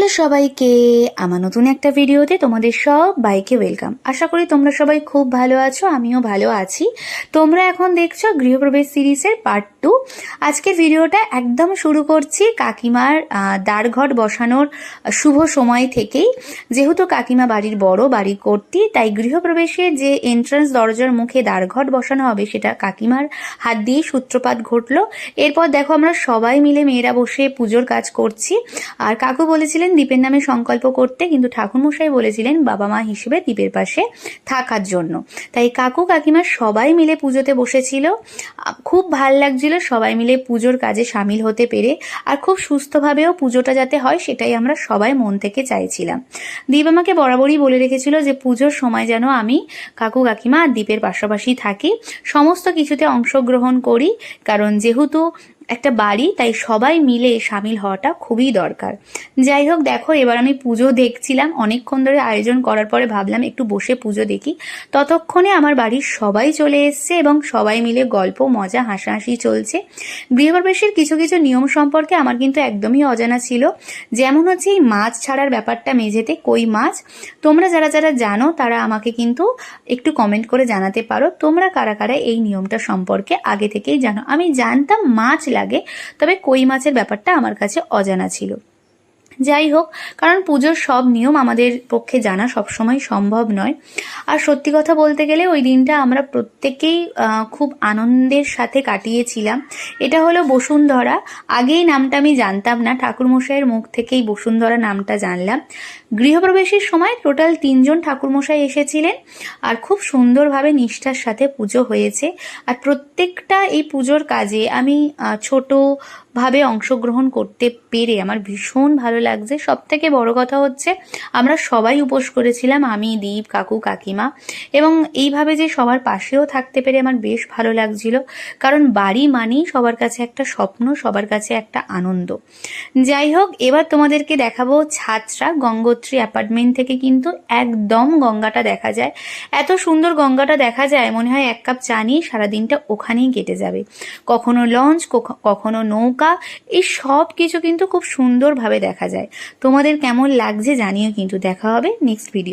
Hello সবাইকে, আমার নতুন একটা ভিডিওতে তোমাদের সবাইকে ওয়েলকাম। আশা করি তোমরা সবাই খুব ভালো আছো, আমিও ভালো আছি। তোমরা এখন দেখছো গৃহপ্রবেশ সিরিজের পার্ট 2। আজকে ভিডিওটা একদম শুরু করছি কাকিমার দ্বারঘট বসানোর শুভ সময় থেকেই। যেহেতু কাকিমা বাড়ির বড়, বাড়ির কর্ত্রী, তাই গৃহপ্রবেশের যে এন্ট্রান্স দরজার মুখে দ্বারঘট বসানো হবে সেটা কাকিমার হাত দিয়ে সূত্রপাত ঘটলো। এরপর দেখো আমরা সবাই মিলে মেয়েরা বসে পুজোর কাজ করছি। আর কাকু বলেছিলেন দীপের নামে সংকল্প করতে, কিন্তু ঠাকুরমশাই বলেছিলেন বাবা মা হিসেবে দীপের পাশে থাকার জন্য। তাই কাকু কাকিমা সবাই মিলে পুজোতে বসেছিল। খুব ভাল লাগছিল সবাই মিলে পুজোর কাজে সামিল হতে পেরে। আর খুব সুস্থভাবেও পুজোটা যাতে হয় সেটাই আমরা সবাই মন থেকে চাইছিলাম। দীপ আমাকে বরাবরই বলে রেখেছিল যে পুজোর সময় যেন আমি কাকু কাকিমা আর দীপের পাশাপাশি থাকি, সমস্ত কিছুতে অংশগ্রহণ করি। কারণ যেহেতু একটা বাড়ি, তাই সবাই মিলে সামিল হওয়াটা খুবই দরকার। যাই হোক, দেখো এবার আমি পুজো দেখছিলাম। অনেকক্ষণ ধরে আয়োজন করার পরে ভাবলাম একটু বসে পুজো দেখি। ততক্ষণে আমার বাড়ির সবাই চলে এসছে এবং সবাই মিলে গল্প মজা হাসাহাসি চলছে। গৃহপ্রবেশের কিছু কিছু নিয়ম সম্পর্কে আমার কিন্তু একদমই অজানা ছিল। যেমন হচ্ছে এই মাছ ছাড়ার ব্যাপারটা, মেঝেতে কই মাছ। তোমরা যারা যারা জানো তারা আমাকে কিন্তু একটু কমেন্ট করে জানাতে পারো তোমরা কারা কারা এই নিয়মটা সম্পর্কে আগে থেকেই জানো। আমি জানতাম মাছ লাগে, তবে কই মাছের ব্যাপারটা আমার কাছে অজানা ছিল। যাই হোক, কারণ পুজোর সব নিয়ম আমাদের পক্ষে জানা সবসময় সম্ভব নয়। আর সত্যি কথা বলতে গেলে ওই দিনটা আমরা প্রত্যেকেই খুব আনন্দের সাথে কাটিয়েছিলাম। এটা হলো বসুন্ধরা। আগেই নামটা আমি জানতাম না, ঠাকুরমশাইয়ের মুখ থেকেই বসুন্ধরা নামটা জানলাম। গৃহপ্রবেশের সময় টোটাল 3 জন ঠাকুরমশাই এসেছিলেন। আর খুব সুন্দরভাবে নিষ্ঠার সাথে পুজো হয়েছে। আর প্রত্যেকটা এই পুজোর কাজে আমি ছোটভাবে অংশগ্রহণ করতে পেরে আমার ভীষণ ভালো লাগছে। সব থেকে বড় কথা হচ্ছে আমরা সবাই উপোস করেছিলাম, আমি, দীপ, কাকু কাকিমা। এবং এইভাবে যে সবার পাশেও থাকতে পেরে আমার বেশ ভালো লাগছিল। কারণ বাড়ি মানেই সবার কাছে একটা স্বপ্ন, সবার কাছে একটা আনন্দ। যাই হোক, এবার তোমাদেরকে দেখাবো ছাত্রা গঙ্গোত্রী অ্যাপার্টমেন্ট থেকে কিন্তু একদম গঙ্গাটা দেখা যায়। এত সুন্দর গঙ্গাটা দেখা যায়, মনে হয় 1 কাপ চা নিয়ে সারাদিনটা ওখানেই কেটে যাবে। কখনো লঞ্চ, কখনো নৌকা, এই সব কিছু কিন্তু খুব সুন্দরভাবে দেখা যায়। তোমাদের কেমন লাগছে জানিও কিন্তু। দেখা হবে নেক্সট ভিডিও।